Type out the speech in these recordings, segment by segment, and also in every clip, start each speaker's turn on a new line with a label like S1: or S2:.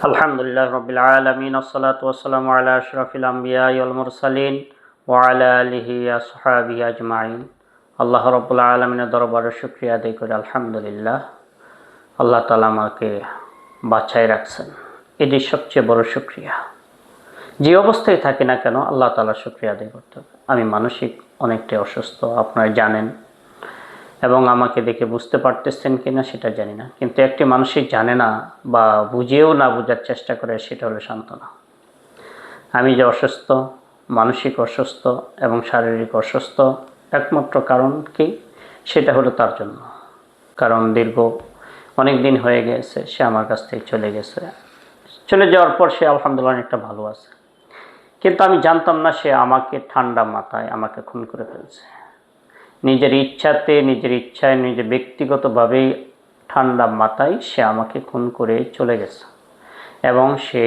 S1: আলহামদুলিল্লাহ রাব্বিল আলামিন আসসালাতু ওয়াসসালামু আলা আশরাফিল আমবিয়া ওয়াল মুরসালিন ওয়া আলা আলিহি ওয়া আসহাবিহি আজমাইন। আল্লাহ রাব্বুল আলামিনের দরবারে শুকরিয়া আদায় করি। আলহামদুলিল্লাহ, আল্লাহ তাআলা আমাকে বাঁচায় রাখছেন, এটি সবচেয়ে বড় শুকরিয়া। যে অবস্থায় থাকি না কেন আল্লাহ তাআলা শুকরিয়া আদায় করতে হবে। আমি মানসিক অনেকটাই অসুস্থ, আপনারা জানেন, এবং আমাকে দেখে বুঝতে পারতেছেন কিনা সেটা জানি না, কিন্তু একটি মানুষই জানে না বা বুঝেও না বোঝার চেষ্টা করে, সেটা হলো সান্ত্বনা। আমি যে অসুস্থ, মানসিক অসুস্থ এবং শারীরিক অসুস্থ, একমাত্র কারণ কি, সেটা হলো তার জন্য। কারণ দীর্ঘ অনেক দিন হয়ে গেছে সে আমার কাছ থেকে চলে গেছে। চলে যাওয়ার পর সে আলহামদুলিল্লাহ অনেকটা ভালো আছে, কিন্তু আমি জানতাম না সে আমাকে ঠান্ডা মাথায় আমাকে খুন করে ফেলছে। নিজের ইচ্ছাতে, নিজের ইচ্ছায়, নিজের ব্যক্তিগতভাবেই ঠান্ডা মাথায় সে আমাকে খুন করে চলে গেছে। এবং সে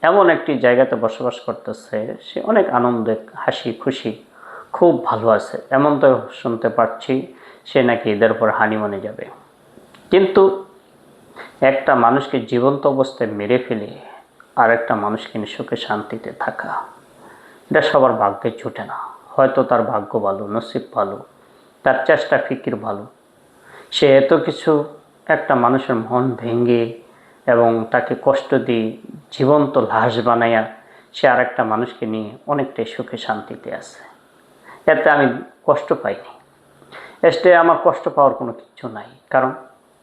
S1: এমন একটি জায়গাতে বসবাস করতেছে, সে অনেক আনন্দে, হাসি খুশি, খুব ভালো আছে। এমন তো শুনতে পাচ্ছি সে নাকি এদের উপর হানিমুনে যাবে। কিন্তু একটা মানুষকে জীবন্ত অবস্থায় মেরে ফেলে আর একটা মানুষকে সুখে শান্তিতে থাকা, এটা সবার ভাগ্যে জুটে না। হয়তো তার ভাগ্য ভালো, নসিব ভালো, তার চেষ্টা ফিকির ভালো, সে এত কিছু একটা মানুষের মন ভেঙে এবং তাকে কষ্ট দিয়ে জীবন্ত লাশ বানাইয়া সে আর একটা মানুষকে নিয়ে অনেকটাই সুখে শান্তিতে আছে। এতে আমি কষ্ট পাইনি, এতে আমার কষ্ট পাওয়ার কোনো কিছু নাই। কারণ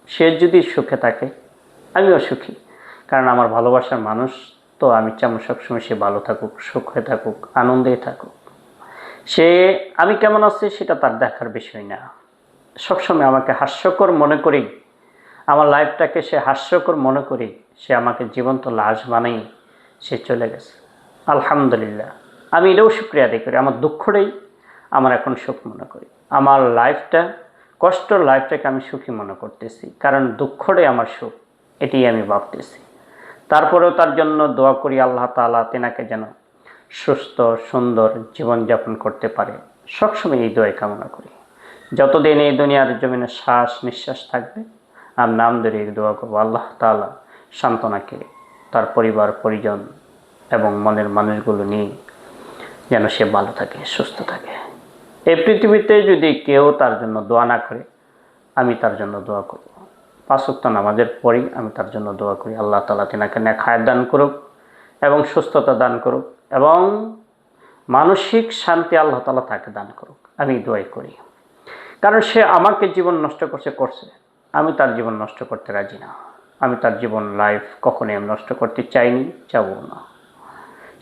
S1: সে যদি সুখে থাকে আমিও সুখী, কারণ আমার ভালোবাসার মানুষ তো আমি চাই সবসময় সে ভালো থাকুক, সুখে থাকুক, আনন্দেই থাকুক। সে আমি কেমন আছি সেটা তার দেখার বিষয় না। সবসময় আমাকে হাস্যকর মনে করি, আমার লাইফটাকে সে হাস্যকর মনে করি, সে আমাকে জীবন্ত লাশ বানাই সে চলে গেছে। আলহামদুলিল্লাহ, আমি এটাও শুকরিয়া আদায় করি। আমার দুঃখটাই আমার এখন সুখ মনে করি। আমার লাইফটা, কষ্টের লাইফটাকে আমি সুখী মনে করতেছি, কারণ দুঃখটাই আমার সুখ, এটি আমি ভাবতেছি। তারপরেও তার জন্য দোয়া করি আল্লাহ তাআলা তেনাকে যেন সুস্থ সুন্দর জীবনযাপন করতে পারে। সবসময় এই দোয়া কামনা করি। যতদিন এই দুনিয়ার জমিনে শ্বাস নিঃশ্বাস থাকবে আর নাম ধরে দোয়া করবো আল্লাহ তাআলা সান্ত্বনাকে, তার পরিবার পরিজন এবং মনের মানুষগুলো নিয়ে যেন সে ভালো থাকে, সুস্থ থাকে। এই পৃথিবীতে যদি কেউ তার জন্য দোয়া না করে, আমি তার জন্য দোয়া করব। 5 ওয়াক্ত নামাজের পরেই আমি তার জন্য দোয়া করি আল্লাহ তাআলা তেনাকে নেক হায়াত দান করুক এবং সুস্থতা দান করুক এবং মানসিক শান্তি আল্লাহ তাআলা তাকে দান করুক, আমি দোয়াই করি। কারণ সে আমাকে জীবন নষ্ট করছে, আমি তার জীবন নষ্ট করতে রাজি না। আমি তার জীবন লাইফ কখনোই আমি নষ্ট করতে চাইনি, চাবো না।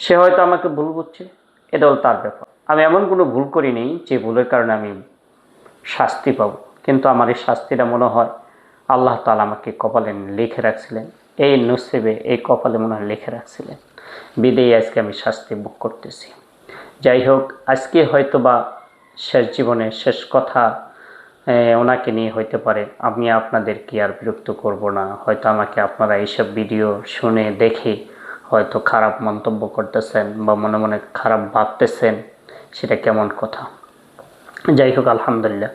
S1: সে হয়তো আমাকে ভুল বুঝছে, এটা হল তার ব্যাপার। আমি এমন কোনো ভুল করিনি যে ভুলের কারণে আমি শাস্তি পাবো, কিন্তু আমার এই শাস্তিটা মনে হয় আল্লাহ তাআলা আমাকে কপালে লিখে রাখছিলেন, এই নসিবে, এই কপালে মনে হয় লিখে রাখছিলেন, বিদেয় আজকে আমি শাস্তি ভোগ করতেছি। যাই হোক, আজকে হয়তো বা শেষ জীবনে শেষ কথা ওনাকে নিয়ে হইতে পারে। আমি আপনাদেরকে আর বিরক্ত করব না। হয়তো আমাকে আপনারা এইসব ভিডিও শুনে দেখে হয়তো খারাপ মন্তব্য করতেছেন বা মনে মনে খারাপ ভাবতেছেন, সেটা কেমন কথা। যাই হোক, আলহামদুলিল্লাহ,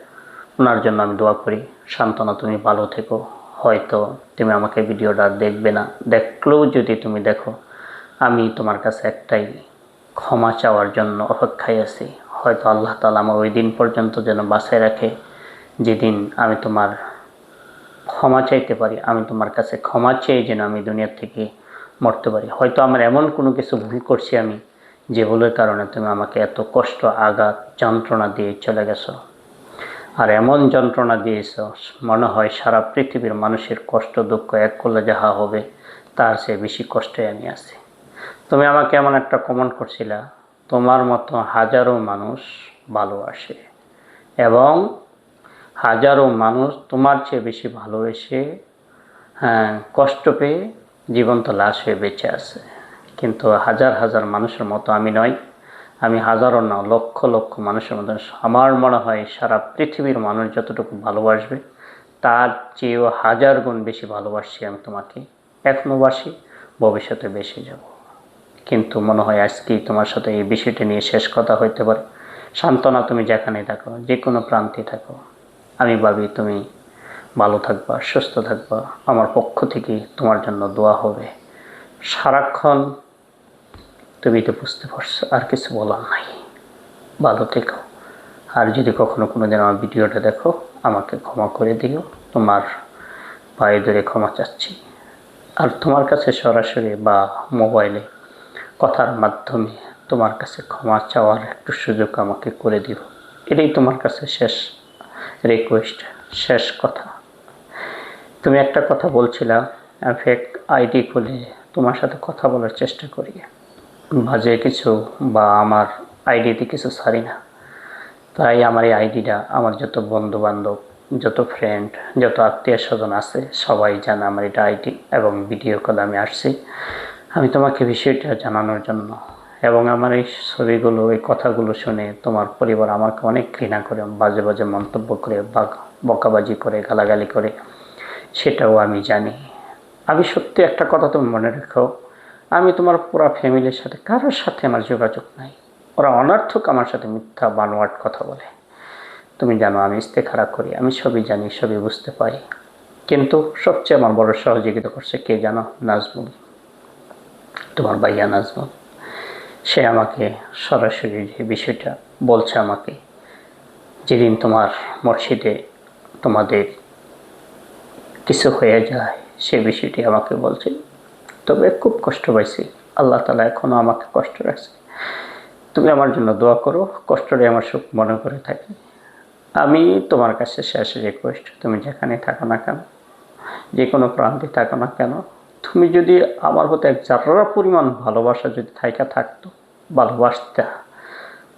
S1: ওনার জন্য আমি দোয়া করি, সান্ত্বনা তুমি ভালো থেকো। হয়তো তুমি আমাকে ভিডিওটা দেখবে না, দেখলেও যদি তুমি দেখো, আমি তোমার কাছে একটাই ক্ষমা চাওয়ার জন্য অপেক্ষায় আছি। হয়তো আল্লাহ তাআলা আমার ওই দিন পর্যন্ত যেন বাঁচায় রাখে, যেদিন আমি তোমার ক্ষমা চাইতে পারি, আমি তোমার কাছে ক্ষমা চেয়ে যেন আমি দুনিয়া থেকে মরতে পারি। হয়তো আমার এমন কোনো কিছু ভুল করছি আমি, যে ভুলের কারণে তুমি আমাকে এত কষ্ট, আঘাত, যন্ত্রণা দিয়ে চলে গেছো। আর এমন যন্ত্রণা দিয়েছ, মনে হয় সারা পৃথিবীর মানুষের কষ্ট দুঃখ এক করলে যাহা হবে তার চেয়ে বেশি কষ্টে আমি আছি। তুমি আমাকে এমন একটা কমেন্ট করছিলা, তোমার মতো হাজারো মানুষ ভালোবাসে এবং হাজারো মানুষ তোমার চেয়ে বেশি ভালোবেসে কষ্ট পেয়ে জীবন্ত লাশ হয়ে বেঁচে আছে। কিন্তু হাজার হাজার মানুষের মতো আমি নই, আমি হাজারো না, লক্ষ লক্ষ মানুষের মতো। আমার মনে হয় সারা পৃথিবীর মানুষ যতটুকু ভালোবাসবে তার চেয়েও হাজার গুণ বেশি ভালোবাসি আমি তোমাকে, এখনও বাসি, ভবিষ্যতে বেশি যাব। কিন্তু মনে হয় আজকেই তোমার সাথে এই বিষয়টা নিয়ে শেষ কথা হইতে পারে। সান্ত্বনা, তুমি যেখানেই থাকো, যে কোনো প্রান্তে থাকো, আমি ভাবি তুমি ভালো থাকবা, সুস্থ থাকবা। আমার পক্ষ থেকে তোমার জন্য দোয়া হবে। সারাক্ষণ তুমি তো বুঝতে পারছো, আর কিছু বলার নাই। ভালো থেকো। আর যদি কখনো কোনো দিন আমার ভিডিওটা দেখো, আমাকে ক্ষমা করে দিও। তোমার পায়ে ধরে ক্ষমা চাচ্ছি। আর তোমার কাছে সরাসরি বা মোবাইলে কথার মাধ্যমে তোমার কাছে ক্ষমা চাওয়ার একটু সুযোগ আমাকে করে দিও। এটাই তোমার কাছে শেষ রিকোয়েস্ট, শেষ কথা। তুমি একটা কথা বলছিলা, ফেক আইডি খুলে তোমার সাথে কথা বলার চেষ্টা করি, বাজে কিছু বা আমার আইডিতে কিছু ছাড়ি না। তাই আমার এই আইডিটা আমার যত বন্ধু বান্ধব, যত ফ্রেন্ড, যত আত্মীয় স্বজন আছে সবাই জানে আমার এটা আইডি। এবং ভিডিও কলে আমি আসছি আমি তোমাকে বিষয়টা জানানোর জন্য। এবং আমার এই ছবিগুলো, এই কথাগুলো শুনে তোমার পরিবার আমাকে অনেক ঘৃণা করে, বাজে বাজে মন্তব্য করে, বকাবাজি করে, গালাগালি করে, সেটাও আমি জানি। আমি সত্যি একটা কথা তুমি মনে রেখো, আমি তোমার পুরো ফ্যামিলির সাথে কারোর সাথে আমার যোগাযোগ নাই। ওরা অনর্থক আমার সাথে মিথ্যা বানোয়াট কথা বলে। তুমি জানো আমি ইস্তেখারা করি, আমি সবই জানি, সবই বুঝতে পারি। কিন্তু সবচেয়ে আমার বড় সহযোগিতা করছে কে জানো? নাজমুল, তোমার ভাইয়া নাজমুল। সে আমাকে সরাসরি যে বিষয়টা বলছে আমাকে, যেদিন তোমার মসজিদে তোমাদের কিছু হয়ে যায় সে বিষয়টি আমাকে বলছে। তবে খুব কষ্ট পাইছি, আল্লাহ তালা এখনও আমাকে কষ্ট রাখছে। তুমি আমার জন্য দোয়া করো, কষ্টটা আমার সুখ মনে করে থাকি। আমি তোমার কাছে শেষ রিকোয়েস্ট, তুমি যেখানে থাকো না কেন, যে কোনো প্রান্তে থাকো না কেন, তুমি যদি আমার প্রতি এক যাত্রা পরিমাণ ভালোবাসা যদি থাকতো, ভালোবাসতে,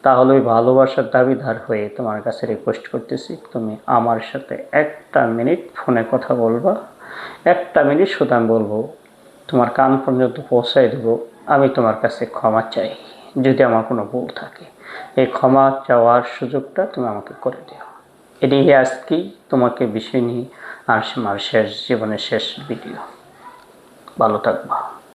S1: তাহলে ওই ভালোবাসার দাবিদার হয়ে তোমার কাছে রিকোয়েস্ট করতেছি, তুমি আমার সাথে একটা মিনিট ফোনে কথা বলবা। একটা মিনিট শুধু আমি বলবো, তোমার কান পর্যন্ত পৌঁছাই দেবো। আমি তোমার কাছে ক্ষমা চাই যদি আমার কোনো ভুল থাকে। এই ক্ষমা চাওয়ার সুযোগটা তুমি আমাকে করে দিও। এটাই আজকেই তোমাকে বিষয় নিয়ে আর আমার শেষ জীবনের শেষ ভিডিও। ভালো থাকবা।